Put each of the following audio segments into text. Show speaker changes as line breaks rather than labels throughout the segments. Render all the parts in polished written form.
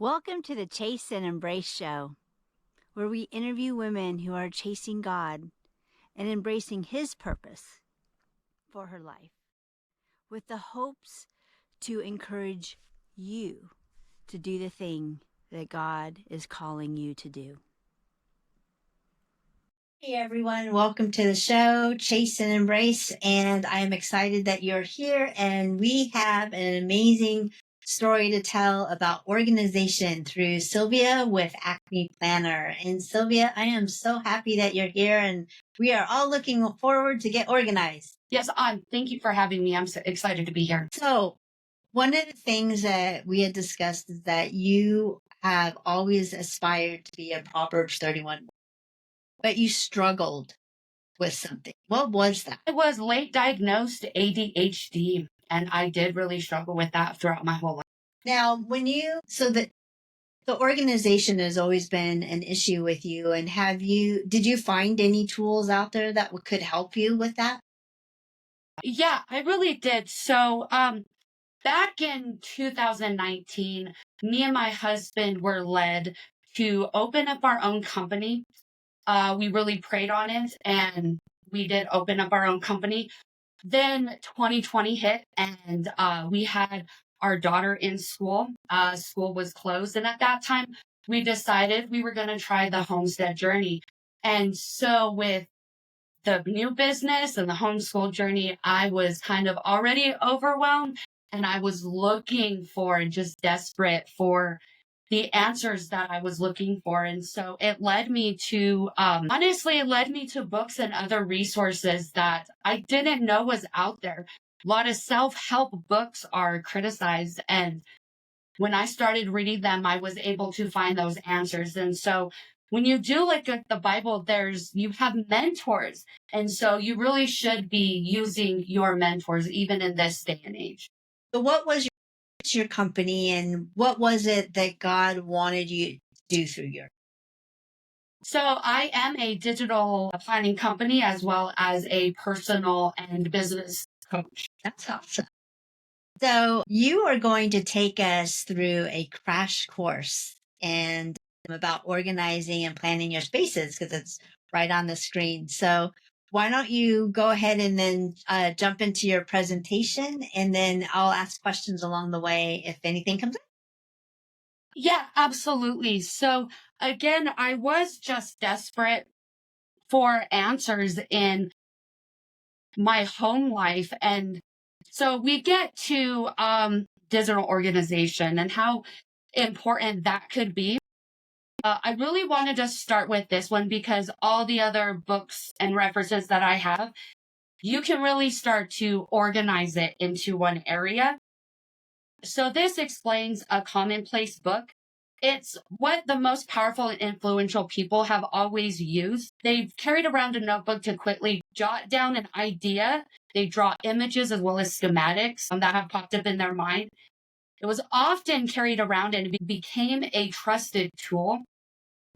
Welcome to the Chase and Embrace Show, where we interview women who are chasing God and embracing His purpose for her life, with the hopes to encourage you to do the thing that God is calling you to do. Hey everyone, welcome to the show, Chase and Embrace, and I am excited that you're here, and we have an amazing story to tell about organization through Sylvia with Acme Planner. And Sylvia, I am so happy that you're here, and we are all looking forward to get organized.
Yes, thank you for having me. I'm so excited to be here.
So one of the things that we had discussed is that you have always aspired to be a Proverbs 31, but you struggled with something. What was that?
I was late diagnosed ADHD, and I did really struggle with that throughout my whole life.
Now, the organization has always been an issue with you, and did you find any tools out there that could help you with that?
Yeah, I really did. So, back in 2019, me and my husband were led to open up our own company. We really prayed on it, and we did open up our own company. Then 2020 hit, and we had our daughter in school. School was closed, and at that time, we decided we were going to try the homestead journey. And so with the new business and the homeschool journey, I was kind of already overwhelmed, and I was looking for and just desperate for the answers that I was looking for. And so it led me to, honestly, it led me to books and other resources that I didn't know was out there. A lot of self-help books are criticized. And when I started reading them, I was able to find those answers. And so when you do look at the Bible, you have mentors. And so you really should be using your mentors, even in this day and age.
So what was your company, and what was it that God wanted you to do through your?
So I am a digital planning company as well as a personal and business coach.
That's awesome. So you are going to take us through a crash course and about organizing and planning your spaces, because it's right on the screen. So why don't you go ahead and then jump into your presentation, and then I'll ask questions along the way if anything comes up.
Yeah, absolutely. So again, I was just desperate for answers in my home life. And so we get to digital organization and how important that could be. I really wanted to start with this one because all the other books and references that I have, you can really start to organize it into one area. So this explains a commonplace book. It's what the most powerful and influential people have always used. They've carried around a notebook to quickly jot down an idea. They draw images as well as schematics that have popped up in their mind. It was often carried around and it became a trusted tool.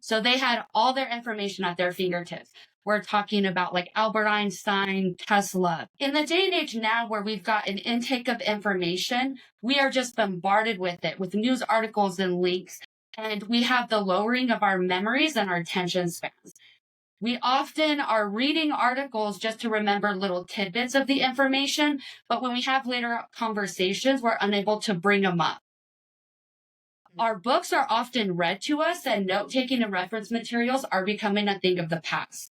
So they had all their information at their fingertips. We're talking about like Albert Einstein, Tesla. In the day and age now where we've got an intake of information, we are just bombarded with it, with news articles and links. And we have the lowering of our memories and our attention spans. We often are reading articles just to remember little tidbits of the information, but when we have later conversations, we're unable to bring them up. Our books are often read to us, and note-taking and reference materials are becoming a thing of the past.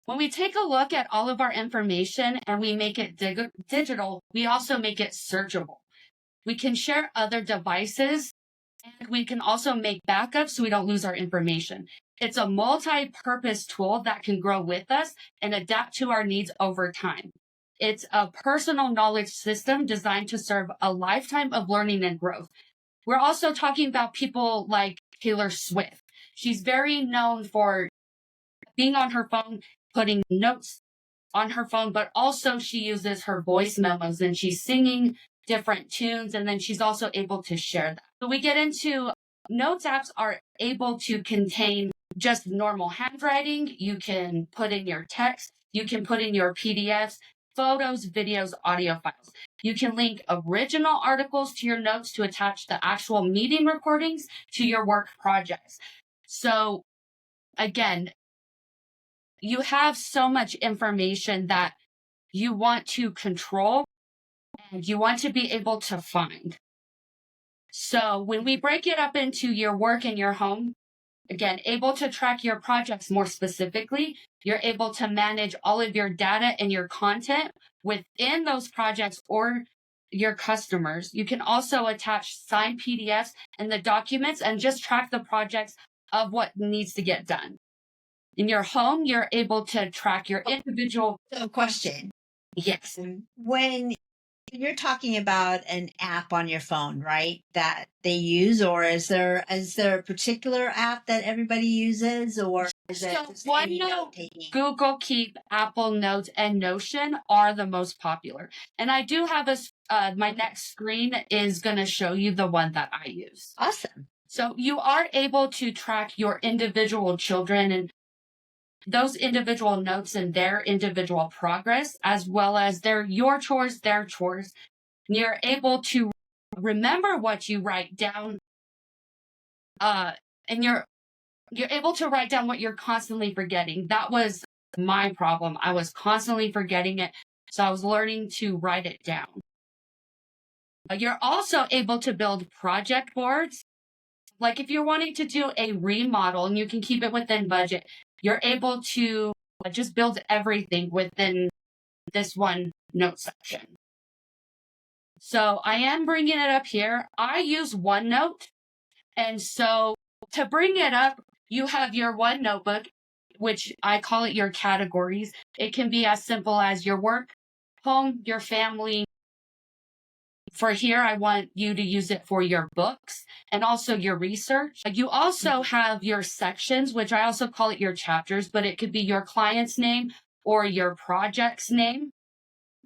When we take a look at all of our information and we make it digital, we also make it searchable. We can share other devices, and we can also make backups so we don't lose our information. It's a multi-purpose tool that can grow with us and adapt to our needs over time. It's a personal knowledge system designed to serve a lifetime of learning and growth. We're also talking about people like Taylor Swift. She's very known for being on her phone, putting notes on her phone, but also she uses her voice memos and she's singing different tunes, and then she's also able to share that. So we get into notes apps are able to contain just normal handwriting. You can put in your text, you can put in your PDFs, photos, videos, audio files. You can link original articles to your notes to attach the actual meeting recordings to your work projects. So again, you have so much information that you want to control and you want to be able to find. So when we break it up into your work and your home, again, able to track your projects more specifically, you're able to manage all of your data and your content within those projects or your customers. You can also attach signed PDFs and the documents and just track the projects of what needs to get done. In your home, you're able to track your individual.
So, question.
Yes.
When you're talking about an app on your phone, right, that they use, or is there a particular app that everybody uses, or is it just any
OneNote,
note-taking?
Google Keep, Apple Notes, and Notion are the most popular. And I do have my next screen is going to show you the one that I use.
Awesome.
So you are able to track your individual children and those individual notes and their individual progress, as well as your chores, their chores. And you're able to remember what you write down, and you're able to write down what you're constantly forgetting. That was my problem. I was constantly forgetting it. So I was learning to write it down. You're also able to build project boards. Like if you're wanting to do a remodel and you can keep it within budget, you're able to just build everything within this one note section. So I am bringing it up here. I use OneNote. And so to bring it up, you have your one notebook, which I call it your categories. It can be as simple as your work, home, your family. For here, I want you to use it for your books and also your research. You also have your sections, which I also call it your chapters, but it could be your client's name or your project's name.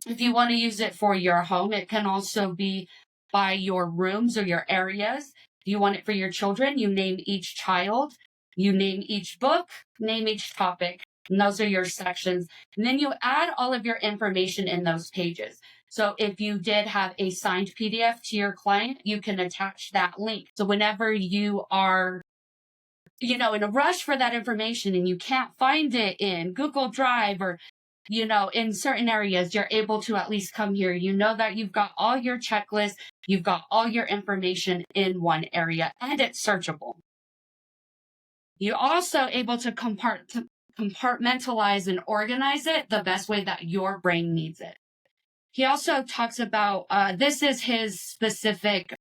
If you want to use it for your home, it can also be by your rooms or your areas. If you want it for your children, you name each child, you name each book, name each topic, and those are your sections. And then you add all of your information in those pages. So if you did have a signed PDF to your client, you can attach that link. So whenever you are, in a rush for that information and you can't find it in Google Drive or in certain areas, you're able to at least come here. You know that you've got all your checklists, you've got all your information in one area, and it's searchable. You're also able to compartmentalize and organize it the best way that your brain needs it. He also talks about, this is his specific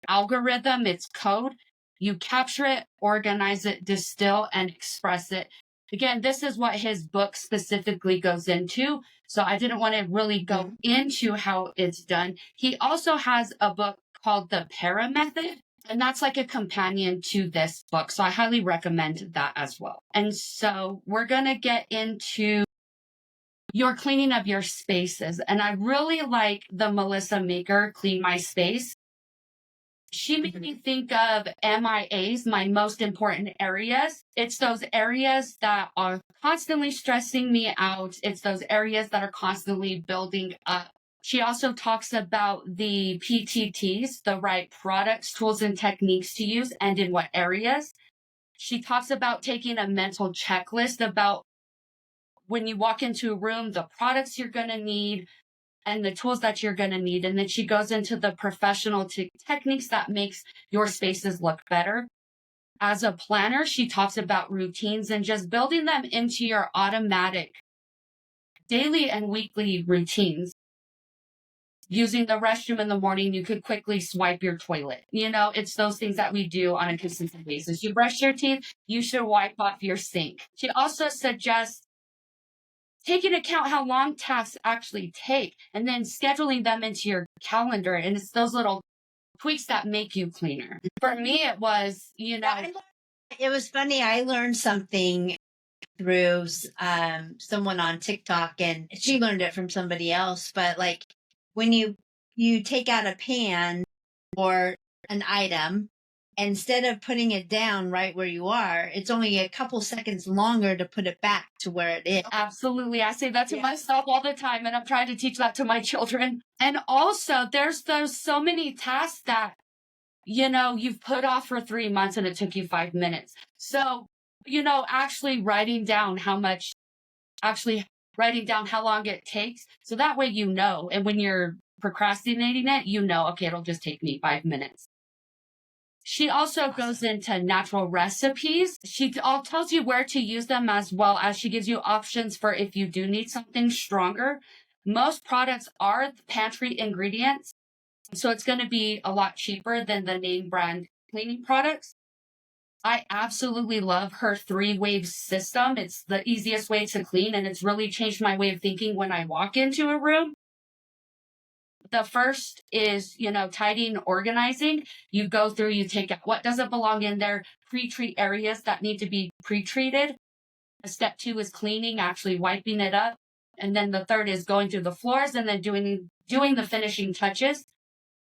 algorithm, it's code. You capture it, organize it, distill, and express it. Again, this is what his book specifically goes into. So I didn't want to really go into how it's done. He also has a book called The Para Method, and that's like a companion to this book. So I highly recommend that as well. And so we're going to get into your cleaning of your spaces. And I really like the Melissa Maker Clean My Space. She made me think of MIAs, my most important areas. It's those areas that are constantly stressing me out. It's those areas that are constantly building up. She also talks about the PTTs, the right products, tools, and techniques to use and in what areas. She talks about taking a mental checklist about when you walk into a room, the products you're going to need, and the tools that you're going to need. And then she goes into the professional techniques that makes your spaces look better. As a planner, she talks about routines and just building them into your automatic daily and weekly routines. Using the restroom in the morning, you could quickly swipe your toilet. It's those things that we do on a consistent basis. You brush your teeth, you should wipe off your sink. She also suggests taking account how long tasks actually take and then scheduling them into your calendar. And it's those little tweaks that make you cleaner. For me, it was,
It was funny. I learned something through someone on TikTok, and she learned it from somebody else. But like when you take out a pan or an item, instead of putting it down right where you are, it's only a couple seconds longer to put it back to where it is.
Absolutely. I say that to
Yeah.
myself all the time, and I'm trying to teach that to my children. And also, there's those so many tasks that, you've put off for 3 months and it took you 5 minutes. So, actually writing down how long it takes. So that way, and when you're procrastinating it, okay, it'll just take me 5 minutes. She also goes into natural recipes. She all tells you where to use them, as well as she gives you options for if you do need something stronger. Most products are pantry ingredients, so it's going to be a lot cheaper than the name brand cleaning products. I absolutely love her 3-wave system. It's the easiest way to clean, and it's really changed my way of thinking when I walk into a room. The first is, tidying, organizing. You go through, you take out what doesn't belong in there, pre-treat areas that need to be pre-treated. Step 2 is cleaning, actually wiping it up. And then the third is going through the floors and then doing the finishing touches.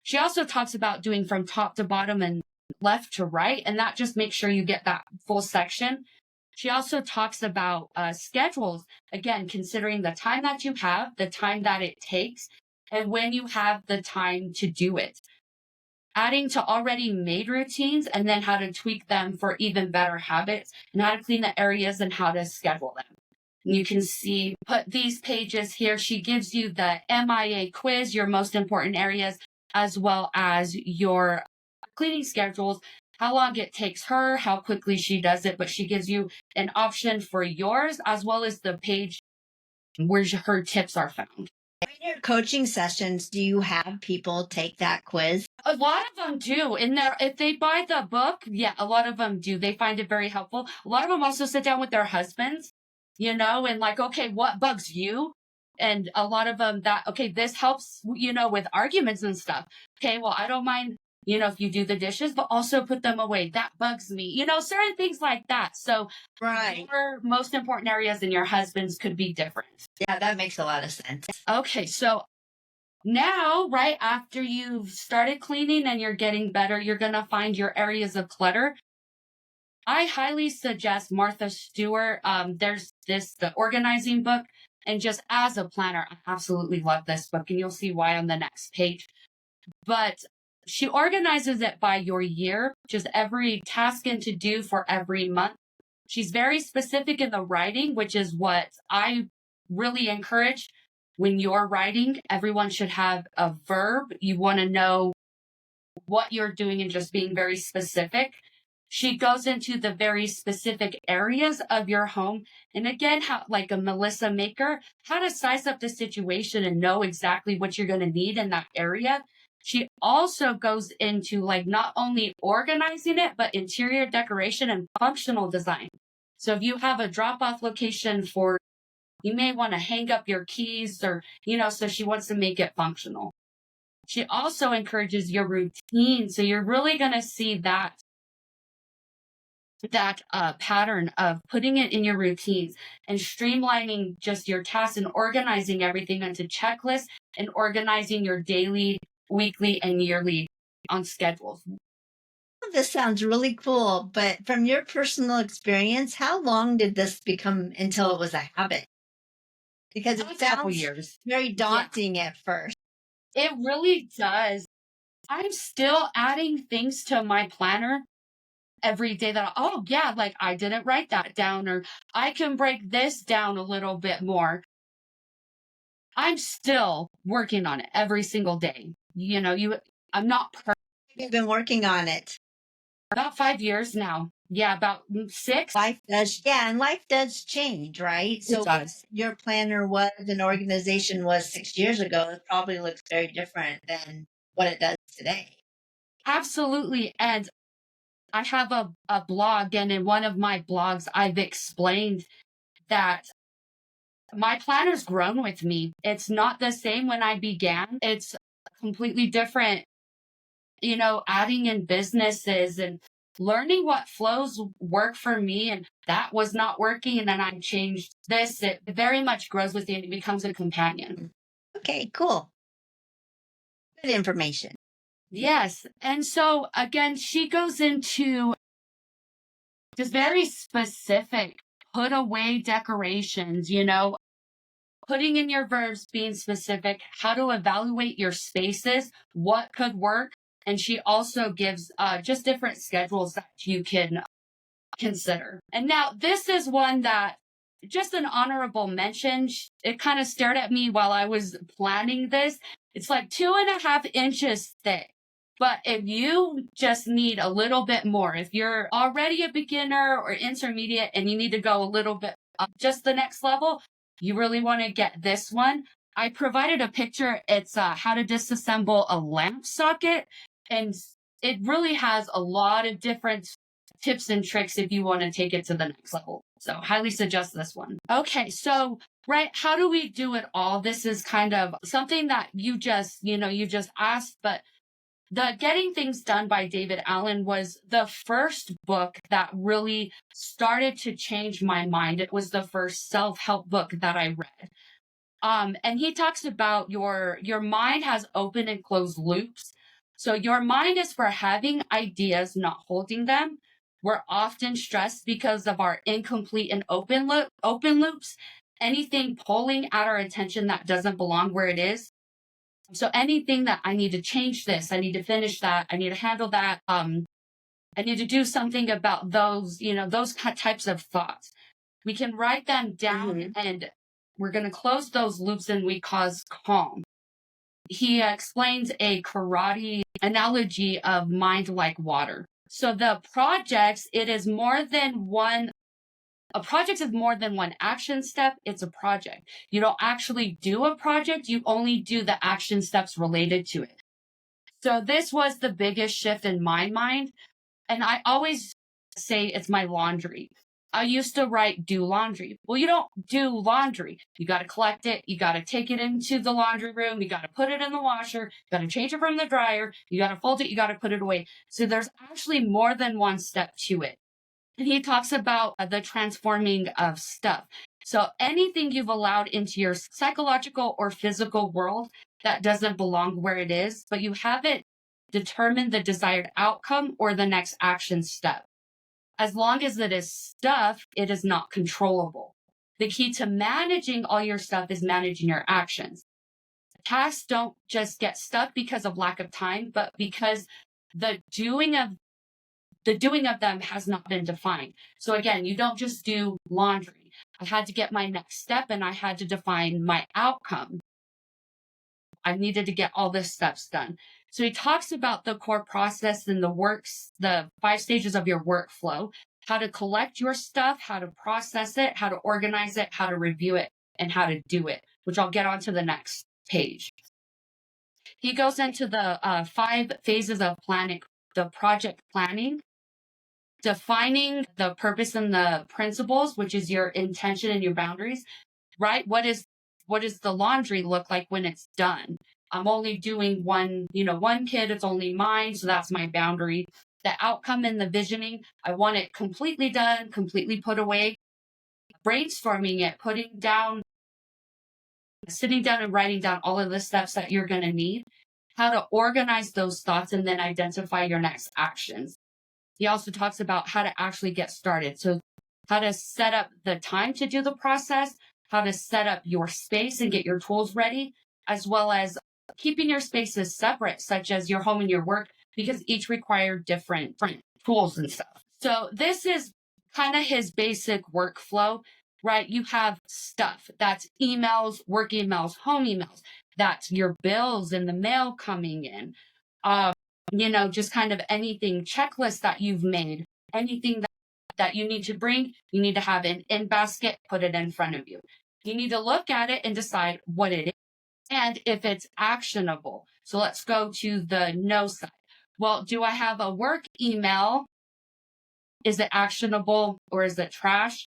She also talks about doing from top to bottom and left to right, and that just makes sure you get that full section. She also talks about schedules, again, considering the time that you have, the time that it takes, and when you have the time to do it. Adding to already made routines, and then how to tweak them for even better habits, and how to clean the areas and how to schedule them. You can see, put these pages here. She gives you the MIA quiz, your most important areas, as well as your cleaning schedules, how long it takes her, how quickly she does it, but she gives you an option for yours, as well as the page where her tips are found.
In your coaching sessions, do you have people take that quiz?
A lot of them do. If they buy the book, yeah, a lot of them do. They find it very helpful. A lot of them also sit down with their husbands, and like, okay, what bugs you? And a lot of them this helps, with arguments and stuff. Okay, well, I don't mind, if you do the dishes, but also put them away. That bugs me, certain things like that. So
Right.
your most important areas in your husband's could be different.
Yeah, that makes a lot of sense.
Okay, so now, right after you've started cleaning and you're getting better, you're going to find your areas of clutter. I highly suggest Martha Stewart. There's the organizing book. And just as a planner, I absolutely love this book. And you'll see why on the next page. But she organizes it by your year, just every task and to do for every month. She's very specific in the writing, which is what I really encourage. When you're writing, everyone should have a verb. You want to know what you're doing and just being very specific. She goes into the very specific areas of your home. And again, how, like a Melissa Maker, how to size up the situation and know exactly what you're going to need in that area. She also goes into like not only organizing it, but interior decoration and functional design. So if you have a drop-off location you may want to hang up your keys or, so she wants to make it functional. She also encourages your routine. So you're really going to see that pattern of putting it in your routines and streamlining just your tasks and organizing everything into checklists and organizing your daily, weekly, and yearly on schedules.
This sounds really cool, but from your personal experience, how long did this become until it was a habit? Because it
A couple
sounds
years.
very daunting at first.
It really does. I'm still adding things to my planner every day that, like I didn't write that down, or I can break this down a little bit more. I'm still working on it every single day. I'm not perfect.
You've been working on it.
About 5 years now. Yeah, about 6.
Life does change, right? So
It does.
your planner was an organization was 6 years ago, it probably looks very different than what it does today.
Absolutely. And I have a blog, and in one of my blogs, I've explained that my planner's grown with me. It's not the same when I began. It's completely different, adding in businesses and learning what flows work for me, and that was not working, and then I changed this. It very much grows with you and it becomes a companion.
Okay, cool. Good information.
Yes. And so again, she goes into just very specific put away decorations, putting in your verbs, being specific, how to evaluate your spaces, what could work. And she also gives just different schedules that you can consider. And now this is one that just an honorable mention. It kind of stared at me while I was planning this. It's like 2.5 inches thick. But if you just need a little bit more, if you're already a beginner or intermediate and you need to go a little bit up just the next level, you really want to get this one. I provided a picture. It's how to disassemble a lamp socket. And it really has a lot of different tips and tricks if you want to take it to the next level. So highly suggest this one. Okay, so right, how do we do it all? This is kind of something that you just asked, but the Getting Things Done by David Allen was the first book that really started to change my mind. It was the first self-help book that I read. And he talks about your mind has open and closed loops. So your mind is for having ideas, not holding them. We're often stressed because of our incomplete and open loops. Anything pulling at our attention that doesn't belong where it is. So anything that I need to change this, I need to finish that, I need to handle that. I need to do something about those, those types of thoughts. We can write them down and we're going to close those loops and we cause calm. He explains a karate analogy of mind like water. So the projects, it is more than one. A project is more than one action step. It's a project. You don't actually do a project. You only do the action steps related to it. So this was the biggest shift in my mind. And I always say it's my laundry. I used to write do laundry. Well, you don't do laundry. You got to collect it. You got to take it into the laundry room. You got to put it in the washer. You got to change it from the dryer. You got to fold it. You got to put it away. So there's actually more than one step to it. And he talks about the transforming of stuff. So anything you've allowed into your psychological or physical world that doesn't belong where it is, but you haven't determined the desired outcome or the next action step. As long as it is stuff, it is not controllable. The key to managing all your stuff is managing your actions. Tasks don't just get stuck because of lack of time, but because the doing of them has not been defined. So again, you don't just do laundry. I had to get my next step and I had to define my outcome. I needed to get all the steps done. So he talks about the core process and the 5 stages of your workflow, how to collect your stuff, how to process it, how to organize it, how to review it, and how to do it, which I'll get onto the next page. He goes into the 5 phases of planning, the project planning, defining the purpose and the principles, which is your intention and your boundaries, right? What does the laundry look like when it's done? I'm only doing one kid, it's only mine, so that's my boundary. The outcome and the visioning, I want it completely done, completely put away. Brainstorming it, sitting down and writing down all of the steps that you're going to need, how to organize those thoughts and then identify your next actions. He also talks about how to actually get started. So how to set up the time to do the process, how to set up your space and get your tools ready, as well as keeping your spaces separate, such as your home and your work, because each require different tools and stuff. So this is kind of his basic workflow, right? You have stuff that's emails, work emails, home emails. That's your bills and the mail coming in. Just kind of anything, checklist that you've made, anything that you need to bring, you need to have it in basket, put it in front of you. You need to look at it and decide what it is and if it's actionable. So let's go to the no side. Well, do I have a work email? Is it actionable or is it trash?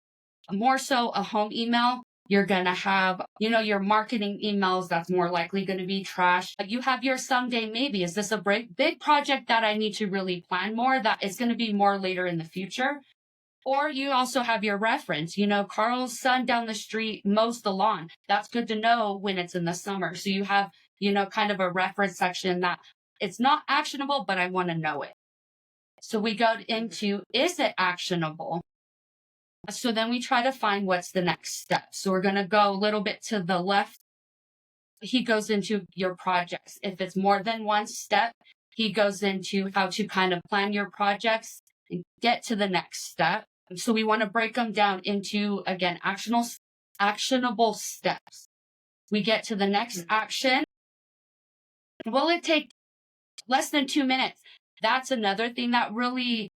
More so a home email. You're going to have, your marketing emails. That's more likely going to be trash. You have your someday maybe. Is this a big project that I need to really plan more? That is going to be more later in the future. Or you also have your reference. Carl's son down the street mows the lawn. That's good to know when it's in the summer. So you have, kind of a reference section that It's not actionable, but I want to know it. So we go into, is it actionable? So then we try to find what's the next step. So we're going to go a little bit to the left. He goes into your projects. If it's more than one step, he goes into how to kind of plan your projects and get to the next step. So we want to break them down into, again, actionable steps. We get to the next action. Will it take less than 2 minutes? That's another thing that really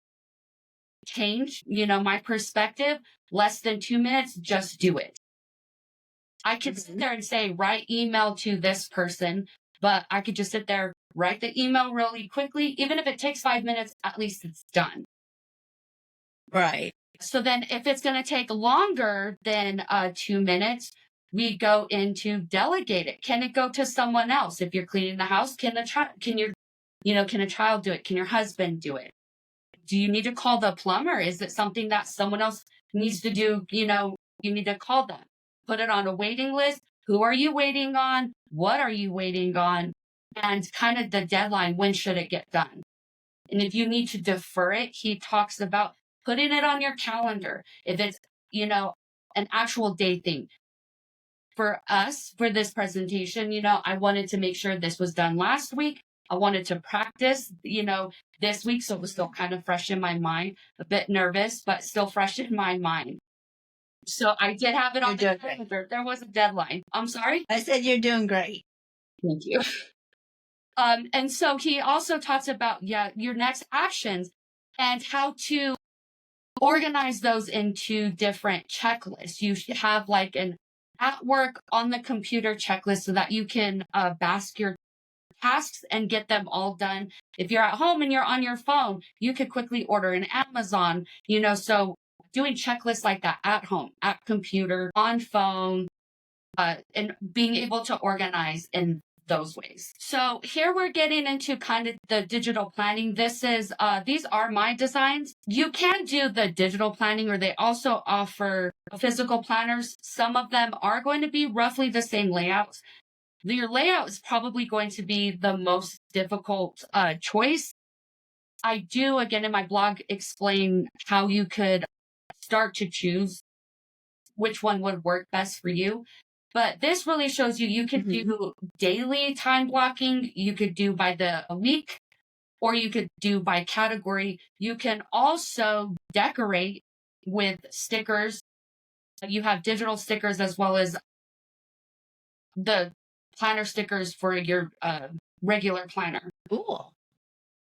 changed, my perspective. Less than 2 minutes, just do it. I could sit there and say, write email to this person, but I could just sit there, write the email really quickly. Even if it takes 5 minutes, at least it's done.
Right.
So then if it's going to take longer than 2 minutes, we go into delegate it. Can it go to someone else? If you're cleaning the house, can a child do it? Can your husband do it? Do you need to call the plumber? Is it something that someone else needs to do? You need to call them. Put it on a waiting list. Who are you waiting on? What are you waiting on? And kind of the deadline, when should it get done? And if you need to defer it, he talks about putting it on your calendar. If it's, an actual day thing. For us, for this presentation, I wanted to make sure this was done last week. I wanted to practice, this week. So it was still kind of fresh in my mind, a bit nervous, but still fresh in my mind. So I did have it on the calendar. There was a deadline. I'm sorry?
I said you're doing great.
Thank you. And so he also talks about, your next actions and how to organize those into different checklists. You should have like an at work on the computer checklist so that you can bask your tasks and get them all done. If you're at home and you're on your phone, you could quickly order an Amazon, so doing checklists like that at home, at computer, on phone, and being able to organize in those ways. So here we're getting into kind of the digital planning. These are my designs. You can do the digital planning, or they also offer physical planners. Some of them are going to be roughly the same layouts. Your layout is probably going to be the most difficult choice. I do, again, in my blog, explain how you could start to choose which one would work best for you. But this really shows you could do daily time blocking. You could do by the week, or you could do by category. You can also decorate with stickers. You have digital stickers as well as the planner stickers for your regular planner.
Cool.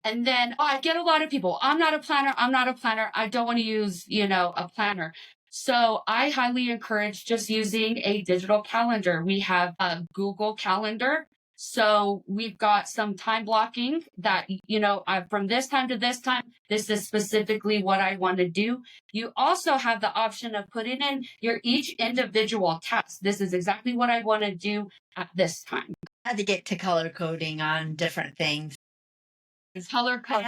And then I get a lot of people, I'm not a planner. I don't want to use, a planner. So I highly encourage just using a digital calendar. We have a Google Calendar. So we've got some time blocking that, from this time to this time, this is specifically what I want to do. You also have the option of putting in your each individual task. This is exactly what I want to do at this time.
I had to get to color coding on different things.
Color code.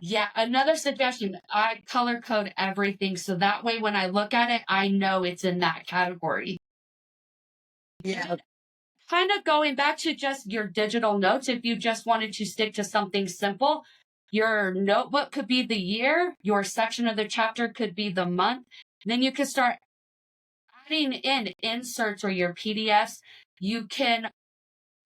Yeah, another suggestion, I color code everything. So that way, when I look at it, I know it's in that category.
Yeah.
Kind of going back to just your digital notes, if you just wanted to stick to something simple, your notebook could be the year, your section of the chapter could be the month. Then you could start adding in inserts or your PDFs. You can,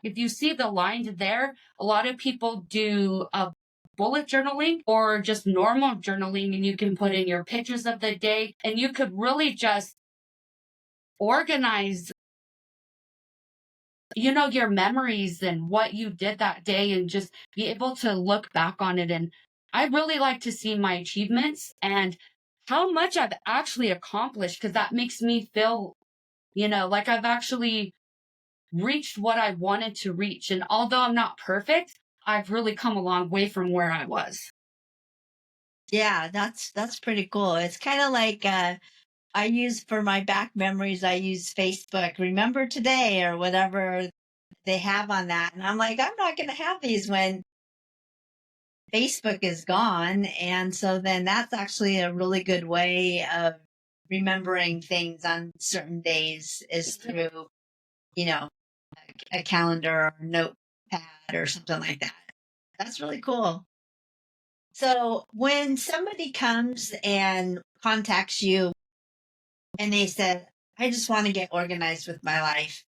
if you see the line there, a lot of people do a bullet journaling or just normal journaling, and you can put in your pictures of the day, and you could really just organize your memories and what you did that day, and just be able to look back on it. And I really like to see my achievements and how much I've actually accomplished, because that makes me feel, like I've actually reached what I wanted to reach. And although I'm not perfect, I've really come a long way from where I was.
Yeah, that's pretty cool. It's kind of like I use for my back memories, I use Facebook, remember today or whatever they have on that. And I'm like, I'm not going to have these when Facebook is gone. And so then that's actually a really good way of remembering things on certain days is through, a calendar or notepad pad or something like that. That's really cool. So when somebody comes and contacts you and they said, I just want to get organized with my life,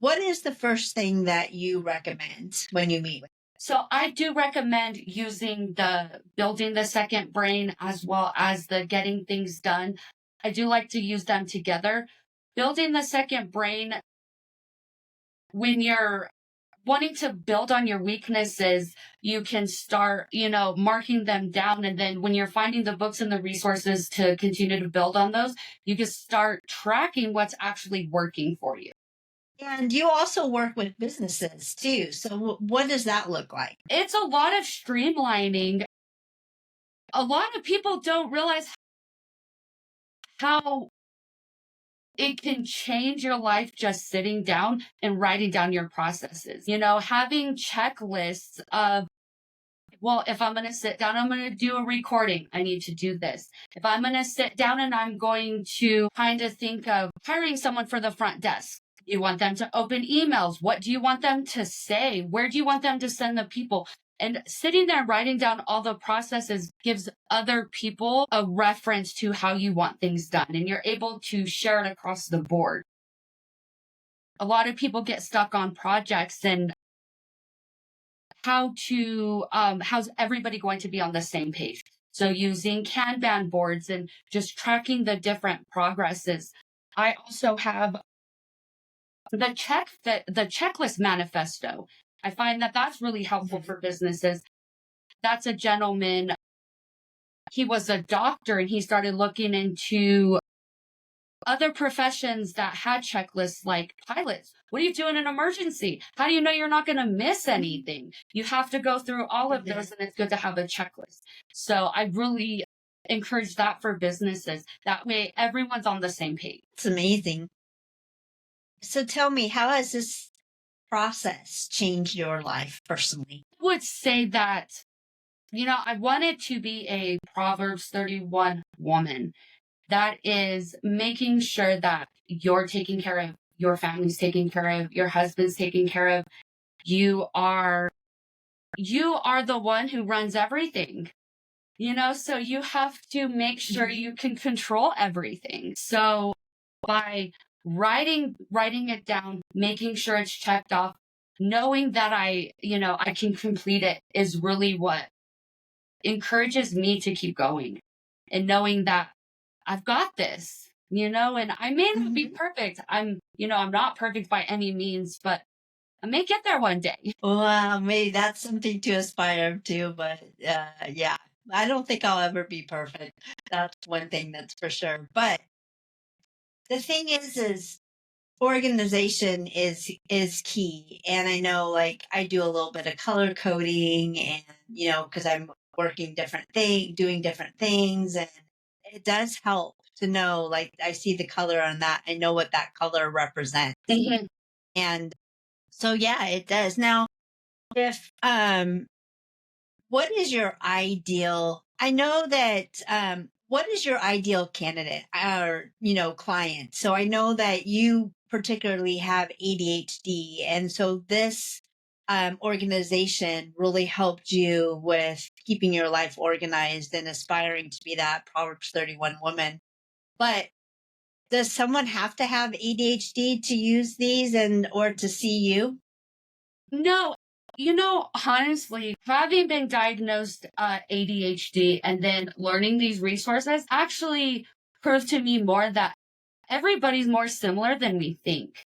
what is the first thing that you recommend when you meet with?
So I do recommend using the building the second brain as well as the getting things done. I do like to use them together. Building the second brain, when you're wanting to build on your weaknesses, you can start, marking them down. And then when you're finding the books and the resources to continue to build on those, you can start tracking what's actually working for you.
And you also work with businesses too. So what does that look like?
It's a lot of streamlining. A lot of people don't realize how it can change your life just sitting down and writing down your processes. Having checklists of, well, if I'm going to sit down, I'm going to do a recording. I need to do this. If I'm going to sit down and I'm going to kind of think of hiring someone for the front desk, you want them to open emails. What do you want them to say? Where do you want them to send the people? And sitting there writing down all the processes gives other people a reference to how you want things done. And you're able to share it across the board. A lot of people get stuck on projects and how's everybody going to be on the same page? So using Kanban boards and just tracking the different progresses. I also have the checklist manifesto. I find that that's really helpful for businesses. That's a gentleman. He was a doctor and he started looking into other professions that had checklists like pilots. What do you do in an emergency? How do you know you're not going to miss anything? You have to go through all of those, and it's good to have a checklist. So I really encourage that for businesses. That way everyone's on the same page.
It's amazing. So tell me, how has this process changed your life personally?
I would say that, I wanted to be a Proverbs 31 woman. That is making sure that you're taking care of, your family's taken care of, your husband's taken care of. You are the one who runs everything, so you have to make sure you can control everything. So by writing it down, making sure it's checked off, knowing that I can complete it is really what encourages me to keep going, and knowing that I've got this, and I may not be perfect. I'm not perfect by any means, but I may get there one day.
Well, maybe that's something to aspire to, but yeah, I don't think I'll ever be perfect. That's one thing that's for sure. But the thing is organization is key. And I know, like, I do a little bit of color coding, and because I'm working doing different things, and it does help to know, like, I see the color on that, I know what that color represents.
Mhm.
And so yeah, it does. Now, if what is your ideal, I know that what is your ideal candidate or client? So I know that you particularly have ADHD, and so this organization really helped you with keeping your life organized and aspiring to be that Proverbs 31 woman. But does someone have to have ADHD to use these or to see you?
No, honestly, having been diagnosed ADHD and then learning these resources actually proved to me more that everybody's more similar than we think.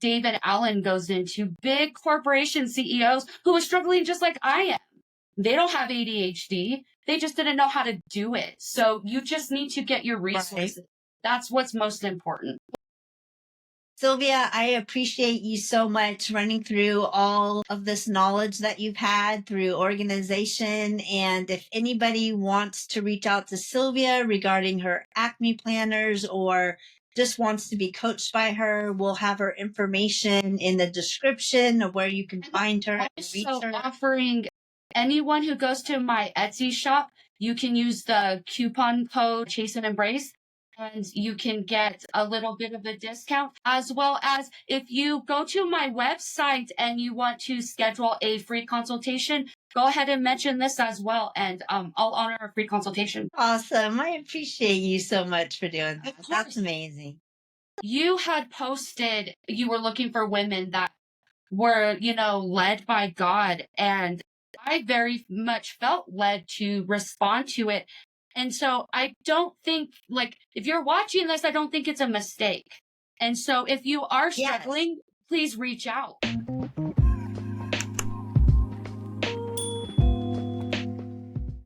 David Allen goes into big corporation CEOs who are struggling just like I am. They don't have ADHD. They just didn't know how to do it. So you just need to get your resources. Right. That's what's most important.
Sylvia, I appreciate you so much running through all of this knowledge that you've had through organization. And if anybody wants to reach out to Sylvia regarding her Acme planners or just wants to be coached by her, we'll have her information in the description of where you can find her and reach her.
Offering anyone who goes to my Etsy shop, you can use the coupon code Chase and Embrace. and you can get a little bit of a discount, as well as if you go to my website and you want to schedule a free consultation, go ahead and mention this as well, and I'll honor a free consultation.
Awesome. I appreciate you so much for doing
Of
that. That's
course.
amazing.
You had posted you were looking for women that were, led by God. And I very much felt led to respond to it. And so I don't think, like, if you're watching this, I don't think it's a mistake. And so if you are
Yes.
struggling, please reach out.